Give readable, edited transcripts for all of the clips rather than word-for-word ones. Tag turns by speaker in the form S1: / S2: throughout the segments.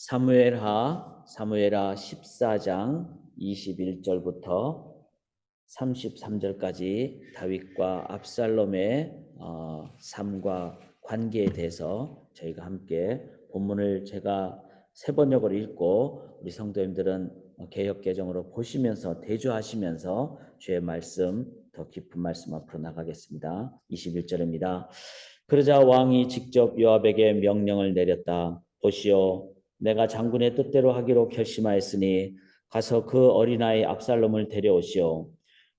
S1: 사무엘하 14장 21절부터 33절까지 다윗과 압살롬의 삶과 관계에 대해서 저희가 함께 본문을 제가 세 번역을 읽고 우리 성도님들은 개역개정으로 보시면서 대조하시면서 주의 말씀, 더 깊은 말씀 앞으로 나가겠습니다. 21절입니다. 그러자 왕이 직접 요압에게 명령을 내렸다. 보시오, 내가 장군의 뜻대로 하기로 결심하였으니 가서 그 어린아이 압살롬을 데려오시오.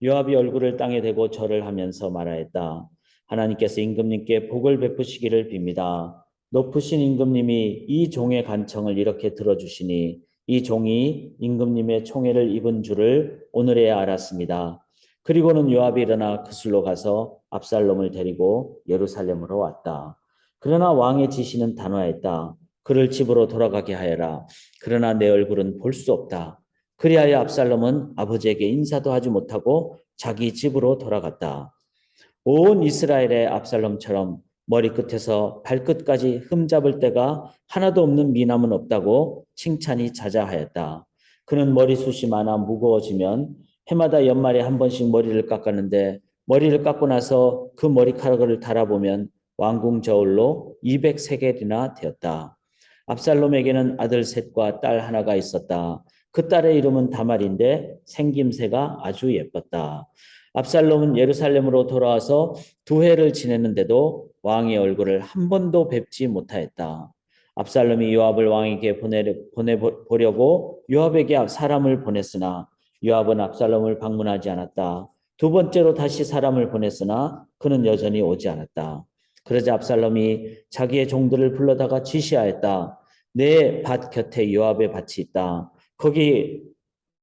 S1: 요압이 얼굴을 땅에 대고 절을 하면서 말하였다. 하나님께서 임금님께 복을 베푸시기를 빕니다. 높으신 임금님이 이 종의 간청을 이렇게 들어주시니 이 종이 임금님의 총애를 입은 줄을 오늘에야 알았습니다. 그리고는 요압이 일어나 그술로 가서 압살롬을 데리고 예루살렘으로 왔다. 그러나 왕의 지시는 단호했다. 그를 집으로 돌아가게 하여라. 그러나 내 얼굴은 볼 수 없다. 그리하여 압살롬은 아버지에게 인사도 하지 못하고 자기 집으로 돌아갔다. 온 이스라엘의 압살롬처럼 머리끝에서 발끝까지 흠잡을 데가 하나도 없는 미남은 없다고 칭찬이 자자하였다. 그는 머리숱이 많아 무거워지면 해마다 연말에 한 번씩 머리를 깎았는데 머리를 깎고 나서 그 머리카락을 달아보면 왕궁 저울로 200세겔이나 되었다. 압살롬에게는 아들 셋과 딸 하나가 있었다. 그 딸의 이름은 다말인데 생김새가 아주 예뻤다. 압살롬은 예루살렘으로 돌아와서 2해를 지냈는데도 왕의 얼굴을 한 번도 뵙지 못하였다. 압살롬이 요압을 왕에게 보내보려고 요압에게 사람을 보냈으나 요압은 압살롬을 방문하지 않았다. 2번째로 다시 사람을 보냈으나 그는 여전히 오지 않았다. 그러자 압살롬이 자기의 종들을 불러다가 지시하였다. 내 밭 곁에 요압의 밭이 있다.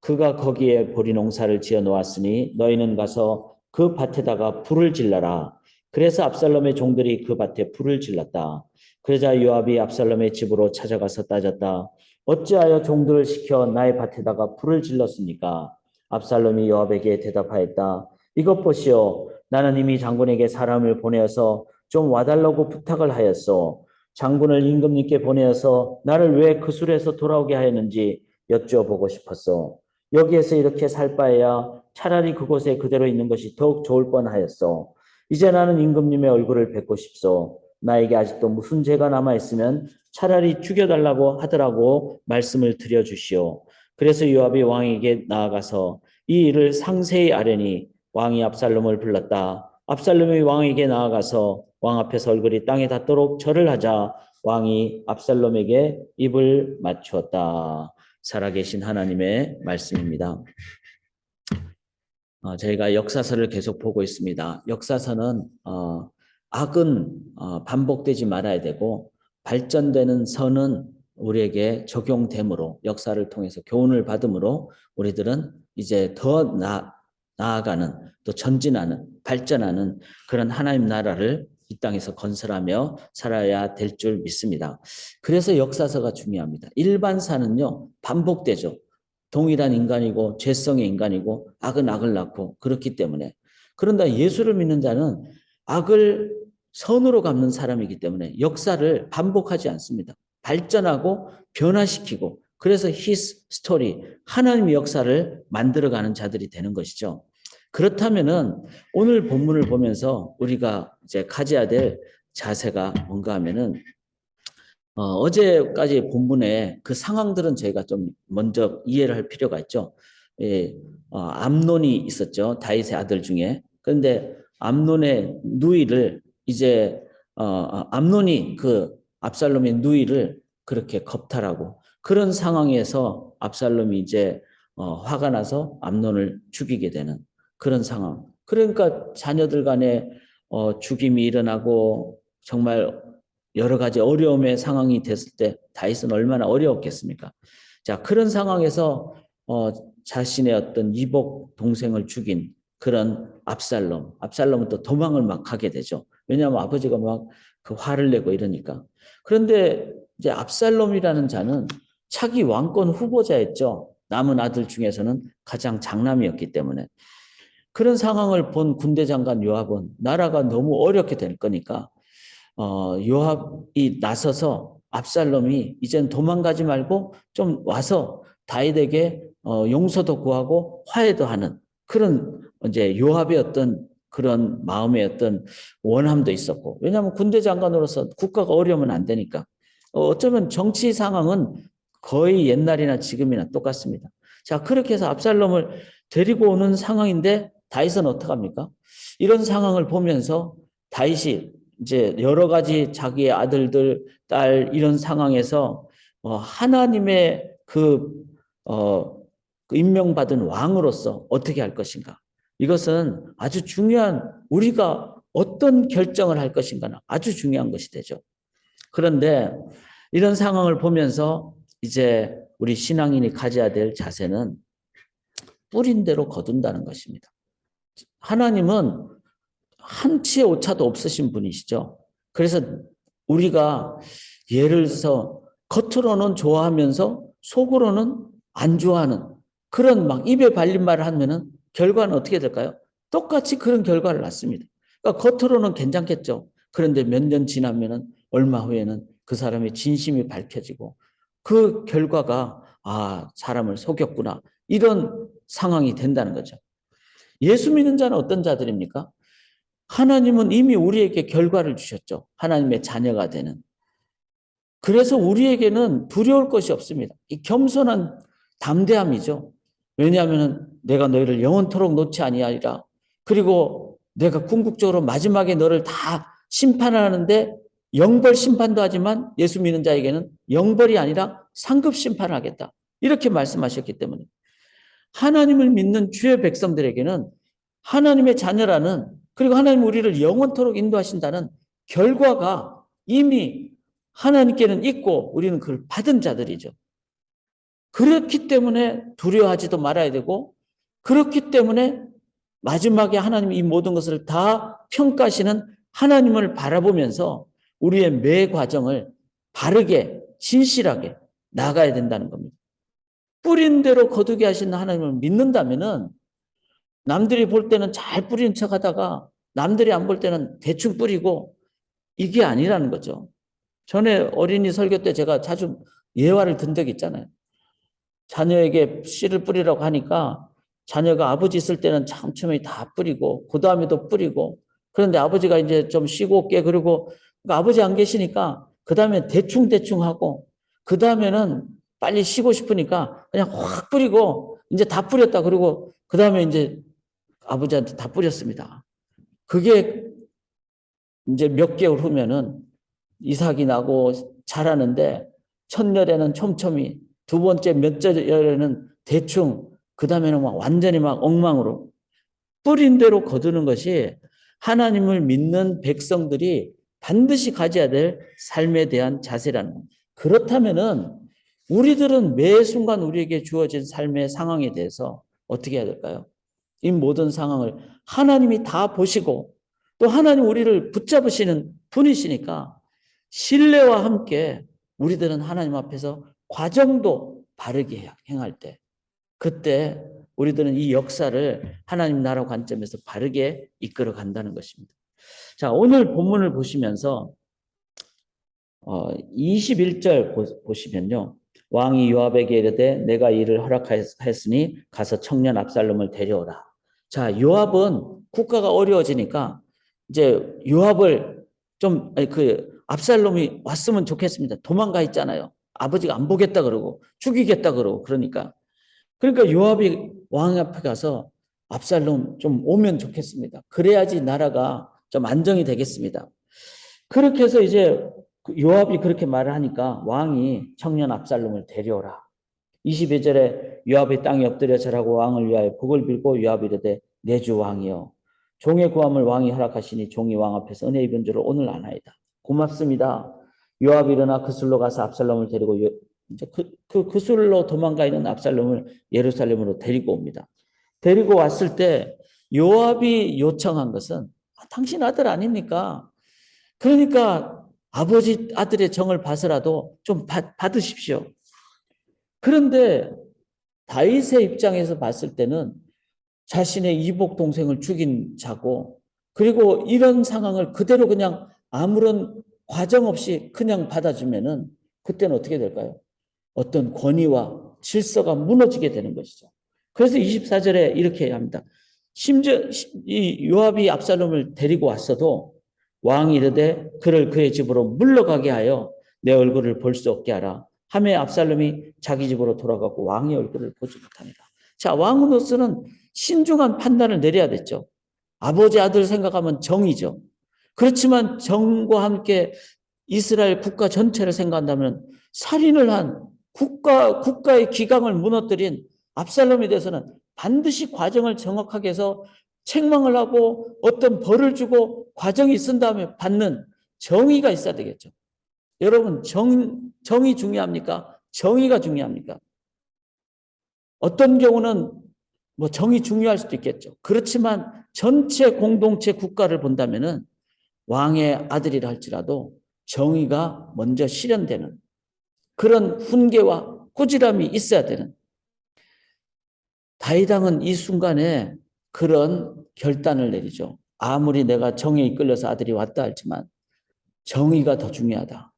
S1: 그가 거기에 보리 농사를 지어 놓았으니 너희는 가서 그 밭에다가 불을 질러라. 그래서 압살롬의 종들이 그 밭에 불을 질렀다. 그러자 요압이 압살롬의 집으로 찾아가서 따졌다. 어찌하여 종들을 시켜 나의 밭에다가 불을 질렀습니까? 압살롬이 요압에게 대답하였다. 이것 보시오. 나는 이미 장군에게 사람을 보내어서 좀 와달라고 부탁을 하였소. 장군을 임금님께 보내어서 나를 왜 그 술에서 돌아오게 하였는지 여쭤보고 싶었소. 여기에서 이렇게 살 바에야 차라리 그곳에 그대로 있는 것이 더욱 좋을 뻔하였소. 이제 나는 임금님의 얼굴을 뵙고 싶소. 나에게 아직도 무슨 죄가 남아있으면 차라리 죽여달라고 하더라고 말씀을 드려주시오. 그래서 요압이 왕에게 나아가서 이 일을 상세히 아뢰니 왕이 압살롬을 불렀다. 압살롬이 왕에게 나아가서 왕 앞에서 얼굴이 땅에 닿도록 절을 하자 왕이 압살롬에게 입을 맞추었다. 살아계신 하나님의 말씀입니다. 저희가 역사서를 계속 보고 있습니다. 역사서는 악은 반복되지 말아야 되고 발전되는 선은 우리에게 적용되므로 역사를 통해서 교훈을 받음으로 우리들은 이제 더 나아가는 또 전진하는 발전하는 그런 하나님 나라를 이 땅에서 건설하며 살아야 될 줄 믿습니다. 그래서 역사서가 중요합니다. 일반사는요 반복되죠. 동일한 인간이고 죄성의 인간이고 악은 악을 낳고 그렇기 때문에. 그런데 예수를 믿는 자는 악을 선으로 갚는 사람이기 때문에 역사를 반복하지 않습니다. 발전하고 변화시키고 그래서 히스 스토리 하나님의 역사를 만들어가는 자들이 되는 것이죠. 그렇다면은 오늘 본문을 보면서 우리가 이제 가져야 될 자세가 뭔가 하면은 어제까지 본문의 그 상황들은 저희가 좀 먼저 이해를 할 필요가 있죠. 예, 암논이 있었죠. 다윗의 아들 중에. 그런데 암논의 누이를 이제 암논이 그 압살롬의 누이를 그렇게 겁탈하고 그런 상황에서 압살롬이 이제 화가 나서 암논을 죽이게 되는 그런 상황. 그러니까 자녀들 간에 죽임이 일어나고 정말 여러 가지 어려움의 상황이 됐을 때 다윗은 얼마나 어려웠겠습니까? 자, 그런 상황에서 자신의 어떤 이복 동생을 죽인 그런 압살롬은 또 도망을 막 가게 되죠. 왜냐하면 아버지가 막 그 화를 내고 이러니까. 그런데 이제 압살롬이라는 자는 차기 왕권 후보자였죠. 남은 아들 중에서는 가장 장남이었기 때문에. 그런 상황을 본 군대 장관 요압은 나라가 너무 어렵게 될 거니까 요압이 나서서 압살롬이 이젠 도망가지 말고 좀 와서 다윗에게 용서도 구하고 화해도 하는 그런 이제 요압의 어떤 그런 마음의 어떤 원함도 있었고, 왜냐하면 군대 장관으로서 국가가 어려우면 안 되니까. 어쩌면 정치 상황은 거의 옛날이나 지금이나 똑같습니다. 자, 그렇게 해서 압살롬을 데리고 오는 상황인데 다윗은 어떡합니까? 이런 상황을 보면서 다윗이 이제 여러 가지 자기의 아들들, 딸 이런 상황에서 하나님의 그 임명받은 왕으로서 어떻게 할 것인가? 이것은 아주 중요한, 우리가 어떤 결정을 할 것인가는 아주 중요한 것이 되죠. 그런데 이런 상황을 보면서 이제 우리 신앙인이 가져야 될 자세는 뿌린 대로 거둔다는 것입니다. 하나님은 한치의 오차도 없으신 분이시죠. 그래서 우리가 예를 들어서 겉으로는 좋아하면서 속으로는 안 좋아하는 그런 막 입에 발린 말을 하면은 결과는 어떻게 될까요? 똑같이 그런 결과를 낳습니다. 그러니까 겉으로는 괜찮겠죠. 그런데 몇 년 지나면은 얼마 후에는 그 사람의 진심이 밝혀지고 그 결과가 사람을 속였구나, 이런 상황이 된다는 거죠. 예수 믿는 자는 어떤 자들입니까? 하나님은 이미 우리에게 결과를 주셨죠. 하나님의 자녀가 되는. 그래서 우리에게는 두려울 것이 없습니다. 이 겸손한 담대함이죠. 왜냐하면 내가 너희를 영원토록 놓지 아니하리라. 그리고 내가 궁극적으로 마지막에 너를 다 심판하는데 영벌 심판도 하지만 예수 믿는 자에게는 영벌이 아니라 상급 심판을 하겠다, 이렇게 말씀하셨기 때문에 하나님을 믿는 주의 백성들에게는 하나님의 자녀라는, 그리고 하나님 우리를 영원토록 인도하신다는 결과가 이미 하나님께는 있고 우리는 그걸 받은 자들이죠. 그렇기 때문에 두려워하지도 말아야 되고, 그렇기 때문에 마지막에 하나님이 이 모든 것을 다 평가하시는 하나님을 바라보면서 우리의 매 과정을 바르게 진실하게 나가야 된다는 겁니다. 뿌린 대로 거두게 하시는 하나님을 믿는다면은 남들이 볼 때는 잘 뿌리는 척 하다가 남들이 안 볼 때는 대충 뿌리고, 이게 아니라는 거죠. 전에 어린이 설교 때 제가 자주 예화를 든 적이 있잖아요. 자녀에게 씨를 뿌리라고 하니까 자녀가 아버지 있을 때는 처음에 다 뿌리고 그 다음에도 뿌리고, 그런데 아버지가 이제 좀 쉬고 올게 그리고 아버지 안 계시니까 그 다음에 대충 하고, 그 다음에는 빨리 쉬고 싶으니까 그냥 확 뿌리고 이제 다 뿌렸다 그러고 그 다음에 이제 아버지한테 다 뿌렸습니다. 그게 이제 몇 개월 후면은 이삭이 나고 자라는데 첫열에는 촘촘히, 두 번째 몇 절에는 대충, 그 다음에는 막 완전히 막 엉망으로. 뿌린 대로 거두는 것이 하나님을 믿는 백성들이 반드시 가져야 될 삶에 대한 자세라는 겁니다. 그렇다면은 우리들은 매 순간 우리에게 주어진 삶의 상황에 대해서 어떻게 해야 될까요? 이 모든 상황을 하나님이 다 보시고 또 하나님 우리를 붙잡으시는 분이시니까 신뢰와 함께 우리들은 하나님 앞에서 과정도 바르게 행할 때, 그때 우리들은 이 역사를 하나님 나라 관점에서 바르게 이끌어 간다는 것입니다. 자, 오늘 본문을 보시면서 21절 보시면요. 왕이 요압에게 이르되 내가 이를 허락하였으니 가서 청년 압살롬을 데려오라. 자, 요압은 국가가 어려워지니까 이제 요압을 좀 압살롬이 왔으면 좋겠습니다. 도망가 있잖아요. 아버지가 안 보겠다 그러고 죽이겠다 그러고 그러니까 요압이 왕 앞에 가서 압살롬 좀 오면 좋겠습니다. 그래야지 나라가 좀 안정이 되겠습니다. 그렇게 해서 이제 요압이 그렇게 말을 하니까 왕이 청년 압살롬을 데려오라. 22절에 요압이 땅에 엎드려 절하고 왕을 위하여 복을 빌고 요압이 이르되 내 주 왕이여 종의 구함을 왕이 허락하시니 종이 왕 앞에서 은혜 입은 줄을 오늘 아나이다. 고맙습니다. 요압이 일어나 그술로 가서 압살롬을 데리고 이제 그술로 도망가 있는 압살롬을 예루살렘으로 데리고 옵니다. 데리고 왔을 때 요압이 요청한 것은 당신 아들 아닙니까? 그러니까 아버지 아들의 정을 봐서라도 좀 받으십시오. 그런데 다윗의 입장에서 봤을 때는 자신의 이복 동생을 죽인 자고, 그리고 이런 상황을 그대로 그냥 아무런 과정 없이 그냥 받아주면은 그때는 어떻게 될까요? 어떤 권위와 질서가 무너지게 되는 것이죠. 그래서 24절에 이렇게 합니다. 심지어 이 요압이 압살롬을 데리고 왔어도 왕이 이르되 그를 그의 집으로 물러가게 하여 내 얼굴을 볼 수 없게 하라. 하매 압살롬이 자기 집으로 돌아가고 왕의 얼굴을 보지 못합니다. 자, 왕으로서는 신중한 판단을 내려야 됐죠. 아버지 아들 생각하면 정이죠. 그렇지만 정과 함께 이스라엘 국가 전체를 생각한다면 살인을 한 국가의 기강을 무너뜨린 압살롬에 대해서는 반드시 과정을 정확하게 해서 책망을 하고 어떤 벌을 주고 과정이 있은 다음에 받는 정의가 있어야 되겠죠. 여러분, 정의 중요합니까? 정의가 중요합니까? 어떤 경우는 뭐 정의 중요할 수도 있겠죠. 그렇지만 전체 공동체 국가를 본다면은 왕의 아들이라 할지라도 정의가 먼저 실현되는 그런 훈계와 꾸지람이 있어야 되는, 다윗왕은 이 순간에 그런 결단을 내리죠. 아무리 내가 정의에 이끌려서 아들이 왔다 할지만 정의가 더 중요하다.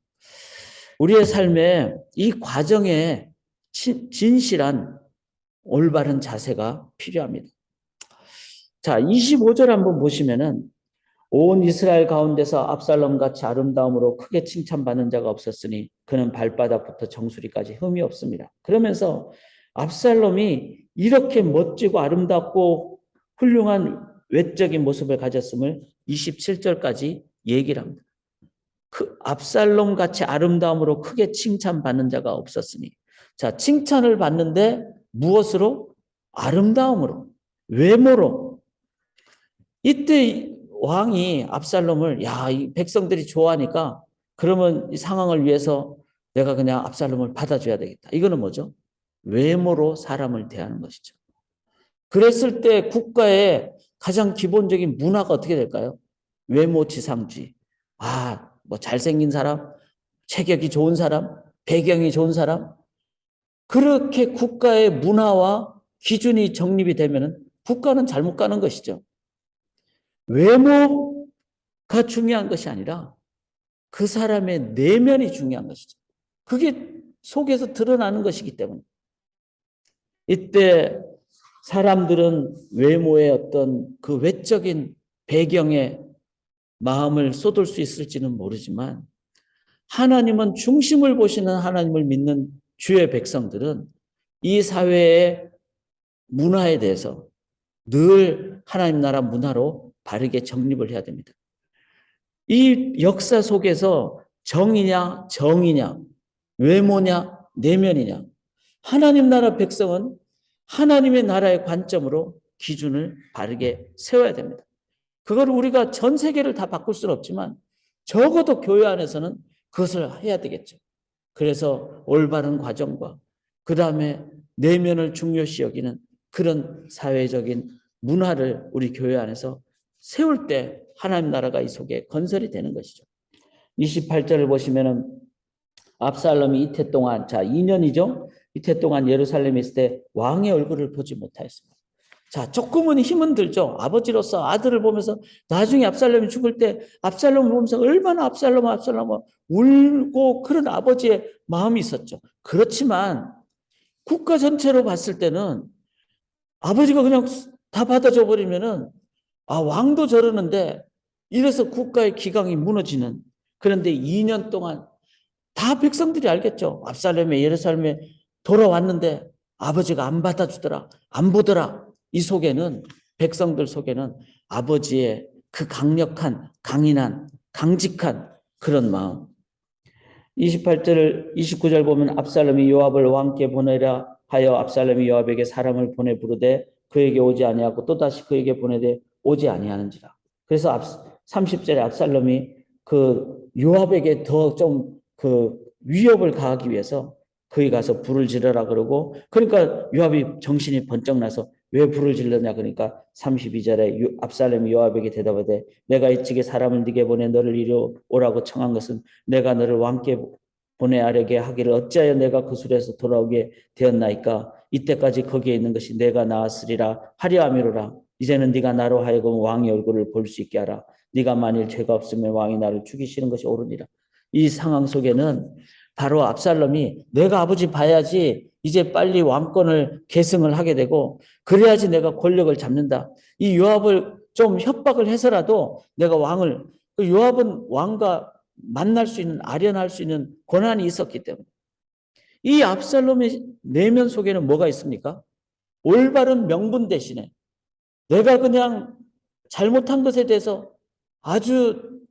S1: 우리의 삶에 이 과정에 진실한 올바른 자세가 필요합니다. 자, 25절 한번 보시면은 온 이스라엘 가운데서 압살롬 같이 아름다움으로 크게 칭찬받는 자가 없었으니 그는 발바닥부터 정수리까지 흠이 없습니다. 그러면서 압살롬이 이렇게 멋지고 아름답고 훌륭한 외적인 모습을 가졌음을 27절까지 얘기를 합니다. 그 압살롬 같이 아름다움으로 크게 칭찬받는 자가 없었으니, 자, 칭찬을 받는데 무엇으로? 아름다움으로, 외모로. 이때 왕이 압살롬을, 야, 이 백성들이 좋아하니까 그러면 이 상황을 위해서 내가 그냥 압살롬을 받아줘야 되겠다. 이거는 뭐죠? 외모로 사람을 대하는 것이죠. 그랬을 때 국가의 가장 기본적인 문화가 어떻게 될까요? 외모지상주의. 아, 뭐 잘생긴 사람, 체격이 좋은 사람, 배경이 좋은 사람. 그렇게 국가의 문화와 기준이 정립이 되면 국가는 잘못 가는 것이죠. 외모가 중요한 것이 아니라 그 사람의 내면이 중요한 것이죠. 그게 속에서 드러나는 것이기 때문에 이때 사람들은 외모의 어떤 그 외적인 배경에 마음을 쏟을 수 있을지는 모르지만 하나님은 중심을 보시는 하나님을 믿는 주의 백성들은 이 사회의 문화에 대해서 늘 하나님 나라 문화로 바르게 정립을 해야 됩니다. 이 역사 속에서 정이냐 정이냐 외모냐 내면이냐, 하나님 나라 백성은 하나님의 나라의 관점으로 기준을 바르게 세워야 됩니다. 그걸 우리가 전 세계를 다 바꿀 수는 없지만 적어도 교회 안에서는 그것을 해야 되겠죠. 그래서 올바른 과정과 그 다음에 내면을 중요시 여기는 그런 사회적인 문화를 우리 교회 안에서 세울 때 하나님 나라가 이 속에 건설이 되는 것이죠. 28절을 보시면은 압살롬이 이태 동안, 자, 2년이죠. 이태 동안 예루살렘에 있을 때 왕의 얼굴을 보지 못하였습니다. 자, 조금은 힘은 들죠. 아버지로서 아들을 보면서 나중에 압살롬이 죽을 때 압살롬을 보면서 얼마나 압살롬 울고 그런 아버지의 마음이 있었죠. 그렇지만 국가 전체로 봤을 때는 아버지가 그냥 다 받아줘 버리면은 아, 왕도 저러는데 이래서 국가의 기강이 무너지는, 그런데 2년 동안 다 백성들이 알겠죠. 압살롬이 예루살렘에 돌아왔는데 아버지가 안 받아주더라, 안 보더라. 이 속에는, 백성들 속에는 아버지의 그 강력한, 강인한, 강직한 그런 마음. 29절 보면 압살롬이 요압을 왕께 보내라 하여 압살롬이 요압에게 사람을 보내 부르되 그에게 오지 아니하고 또다시 그에게 보내되 오지 아니하는지라. 그래서 30절에 압살롬이 그 요압에게 더 좀 그 위협을 가하기 위해서 그에 가서 불을 지르라 그러고, 그러니까 요압이 정신이 번쩍 나서 왜 불을 질렀냐 그러니까 32절에 압살롬이 요압에게 대답하되 내가 이쪽에 사람을 네게 보내 너를 이리 오라고 청한 것은 내가 너를 왕께 보내하려게 하기를 어찌하여 내가 그 술에서 돌아오게 되었나이까. 이때까지 거기에 있는 것이 내가 나았으리라 하려 함이로라. 이제는 네가 나로 하여금 왕의 얼굴을 볼 수 있게 하라. 네가 만일 죄가 없으면 왕이 나를 죽이시는 것이 옳으니라. 이 상황 속에는 바로 압살롬이 내가 아버지 봐야지 이제 빨리 왕권을 계승을 하게 되고 그래야지 내가 권력을 잡는다. 이 요압을 좀 협박을 해서라도 내가 왕을, 그 요압은 왕과 만날 수 있는, 아련할 수 있는 권한이 있었기 때문에. 이 압살롬의 내면 속에는 뭐가 있습니까? 올바른 명분 대신에 내가 그냥 잘못한 것에 대해서 아주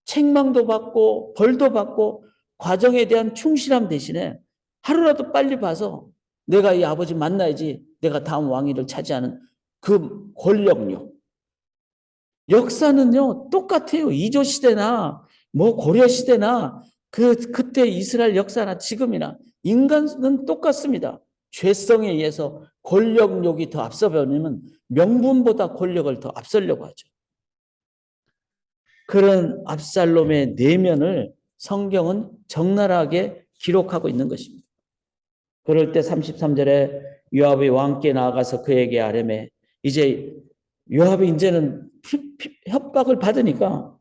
S1: 책망도 받고 벌도 받고 과정에 대한 충실함 대신에 하루라도 빨리 봐서 내가 이 아버지 만나야지 내가 다음 왕위를 차지하는 그 권력력. 역사는요 똑같아요. 이조 시대나 뭐 고려 시대나 그때 이스라엘 역사나 지금이나 인간은 똑같습니다. 죄성에 의해서 권력욕이 더 앞서버리면 명분보다 권력을 더 앞서려고 하죠. 그런 압살롬의 내면을 성경은 적나라하게 기록하고 있는 것입니다. 그럴 때 33절에 요압이 왕께 나아가서 그에게 아뢰매, 이제 요압이 이제는 협박을 받으니까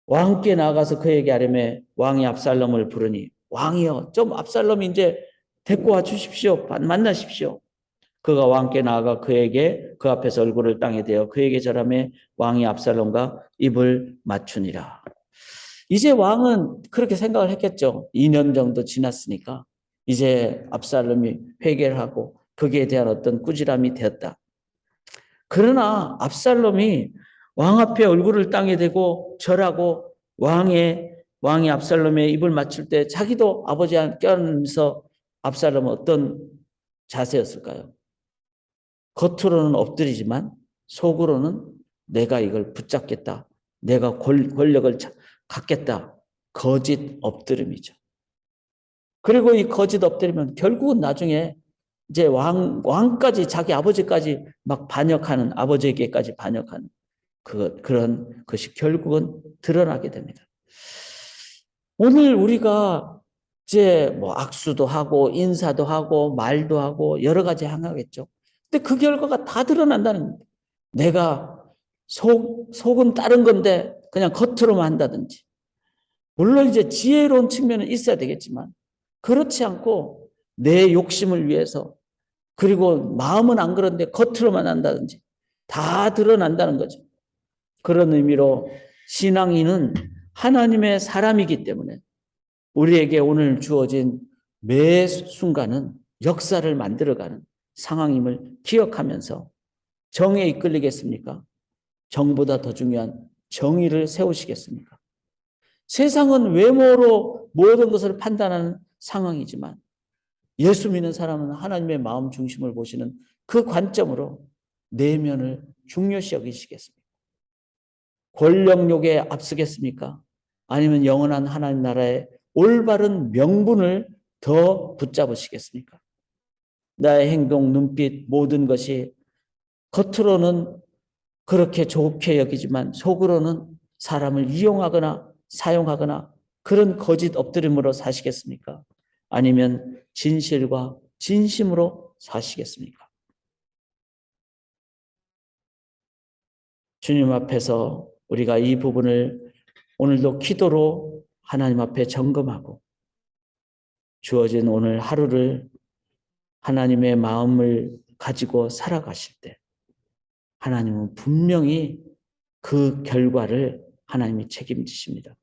S1: 왕께 나아가서 그에게 아뢰매 왕이 압살롬을 부르니 왕이여 좀 압살롬이 이제 데리고 와 주십시오. 만나십시오. 그가 왕께 나아가 그에게 그 앞에서 얼굴을 땅에 대어 그에게 절하매 왕이 압살롬과 입을 맞추니라. 이제 왕은 그렇게 생각을 했겠죠. 2년 정도 지났으니까 이제 압살롬이 회개를 하고 거기에 대한 어떤 꾸지람이 되었다. 그러나 압살롬이 왕 앞에 얼굴을 땅에 대고 절하고 왕이 압살롬의 입을 맞출 때 자기도 아버지한테 껴안으면서 압살롬은 어떤 자세였을까요? 겉으로는 엎드리지만 속으로는 내가 이걸 붙잡겠다. 내가 권력을 갖겠다. 거짓 엎드림이죠. 그리고 이 거짓 엎드리면 결국은 나중에 이제 왕까지 자기 아버지까지 막 반역하는 아버지에게까지 반역하는 그런 것이 결국은 드러나게 됩니다. 오늘 우리가 이제 뭐 악수도 하고 인사도 하고 말도 하고 여러 가지 행하겠죠. 근데 그 결과가 다 드러난다는 겁니다. 내가 속은 다른 건데 그냥 겉으로만 한다든지. 물론 이제 지혜로운 측면은 있어야 되겠지만 그렇지 않고 내 욕심을 위해서 그리고 마음은 안 그런데 겉으로만 한다든지 다 드러난다는 거죠. 그런 의미로 신앙인은 하나님의 사람이기 때문에 우리에게 오늘 주어진 매 순간은 역사를 만들어가는 상황임을 기억하면서 정에 이끌리겠습니까? 정보다 더 중요한 정의를 세우시겠습니까? 세상은 외모로 모든 것을 판단하는 상황이지만 예수 믿는 사람은 하나님의 마음 중심을 보시는 그 관점으로 내면을 중요시 여기시겠습니까? 권력욕에 앞서겠습니까? 아니면 영원한 하나님 나라의 올바른 명분을 더 붙잡으시겠습니까? 나의 행동, 눈빛, 모든 것이 겉으로는 그렇게 좋게 여기지만 속으로는 사람을 이용하거나 사용하거나 그런 거짓 엎드림으로 사시겠습니까? 아니면 진실과 진심으로 사시겠습니까? 주님 앞에서 우리가 이 부분을 오늘도 기도로 하나님 앞에 점검하고 주어진 오늘 하루를 하나님의 마음을 가지고 살아가실 때 하나님은 분명히 그 결과를 하나님이 책임지십니다.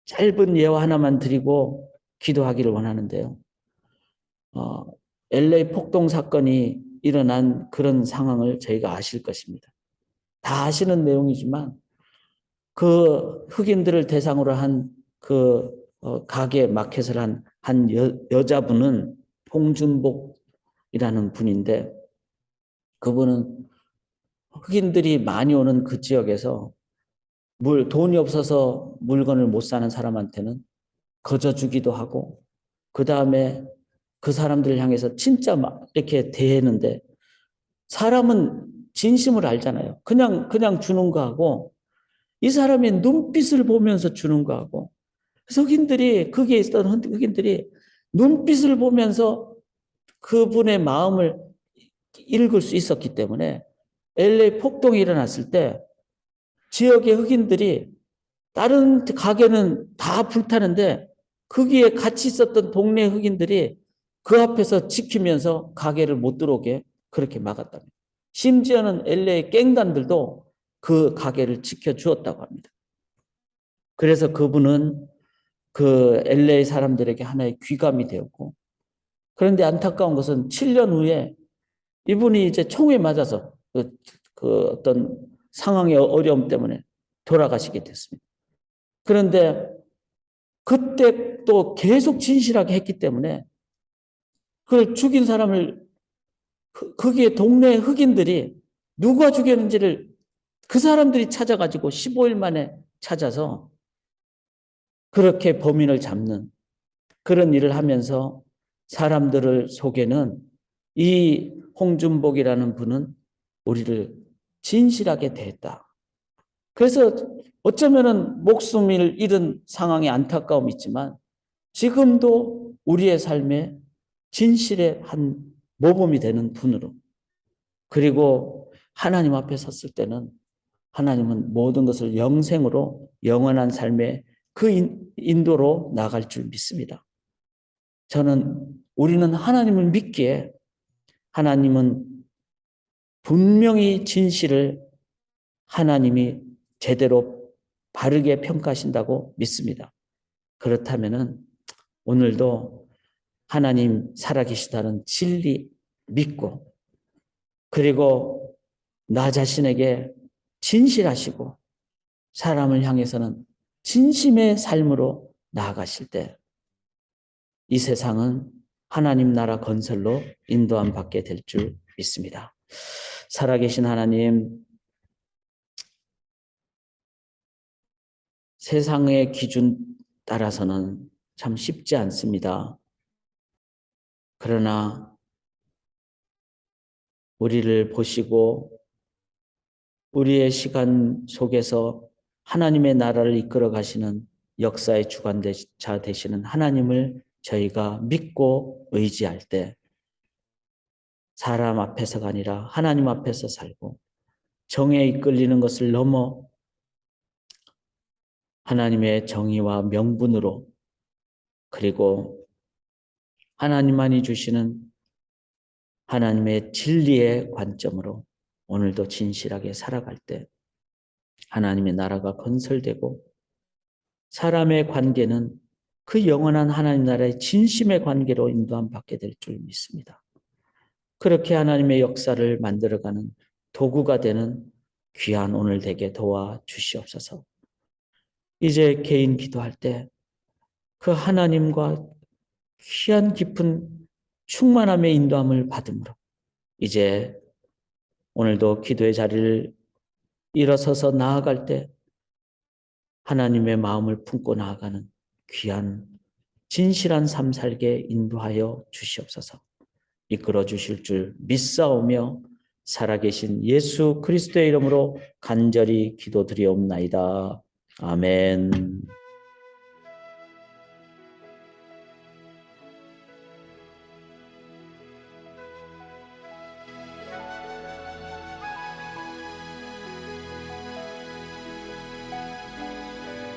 S1: 짧은 예화 하나만 드리고 기도하기를 원하는데요. LA 폭동 사건이 일어난 그런 상황을 저희가 아실 것입니다. 다 아시는 내용이지만 그 흑인들을 대상으로 한 그 가게 마켓을 한 여자분은 홍준복이라는 분인데 그분은 흑인들이 많이 오는 그 지역에서 돈이 없어서 물건을 못 사는 사람한테는 거저주기도 하고 그 다음에 그 사람들을 향해서 진짜 막 이렇게 대했는데 사람은 진심을 알잖아요. 그냥 주는 거하고 이 사람의 눈빛을 보면서 주는 거하고 흑인들이 거기에 있던 흑인들이 눈빛을 보면서 그분의 마음을 읽을 수 있었기 때문에 LA 폭동이 일어났을 때 지역의 흑인들이 다른 가게는 다 불타는데 거기에 같이 있었던 동네 흑인들이 그 앞에서 지키면서 가게를 못 들어오게 그렇게 막았답니다. 심지어는 LA 갱단들도 그 가게를 지켜주었다고 합니다. 그래서 그분은 그 LA 사람들에게 하나의 귀감이 되었고, 그런데 안타까운 것은 7년 후에 이분이 이제 총에 맞아서 그 어떤 상황의 어려움 때문에 돌아가시게 됐습니다. 그런데 그때 또 계속 진실하게 했기 때문에 그걸 죽인 사람을 거기에 동네 흑인들이 누가 죽였는지를 그 사람들이 찾아가지고 15일 만에 찾아서 그렇게 범인을 잡는 그런 일을 하면서 사람들을 속에는 이 홍준복이라는 분은 우리를 진실하게 대했다. 그래서 어쩌면은 목숨을 잃은 상황의 안타까움이 있지만 지금도 우리의 삶에 진실의 한 모범이 되는 분으로, 그리고 하나님 앞에 섰을 때는 하나님은 모든 것을 영생으로 영원한 삶의 그 인도로 나갈 줄 믿습니다. 우리는 하나님을 믿기에 하나님은 분명히 진실을 하나님이 제대로 바르게 평가하신다고 믿습니다. 그렇다면은 오늘도 하나님 살아계시다는 진리 믿고, 그리고 나 자신에게 진실하시고 사람을 향해서는 진심의 삶으로 나아가실 때 이 세상은 하나님 나라 건설로 인도함 받게 될 줄 믿습니다. 살아계신 하나님, 세상의 기준 따라서는 참 쉽지 않습니다. 그러나 우리를 보시고 우리의 시간 속에서 하나님의 나라를 이끌어 가시는 역사의 주관자 되시는 하나님을 저희가 믿고 의지할 때 사람 앞에서가 아니라 하나님 앞에서 살고 정에 이끌리는 것을 넘어 하나님의 정의와 명분으로, 그리고 하나님만이 주시는 하나님의 진리의 관점으로 오늘도 진실하게 살아갈 때 하나님의 나라가 건설되고 사람의 관계는 그 영원한 하나님 나라의 진심의 관계로 인도함 받게 될 줄 믿습니다. 그렇게 하나님의 역사를 만들어가는 도구가 되는 귀한 오늘 되게 도와주시옵소서. 이제 개인 기도할 때 그 하나님과 귀한 깊은 충만함의 인도함을 받음으로 이제 오늘도 기도의 자리를 일어서서 나아갈 때 하나님의 마음을 품고 나아가는 귀한 진실한 삶 살게 인도하여 주시옵소서. 이끌어 주실 줄 믿사오며 살아계신 예수 그리스도의 이름으로 간절히 기도드리옵나이다. 아멘.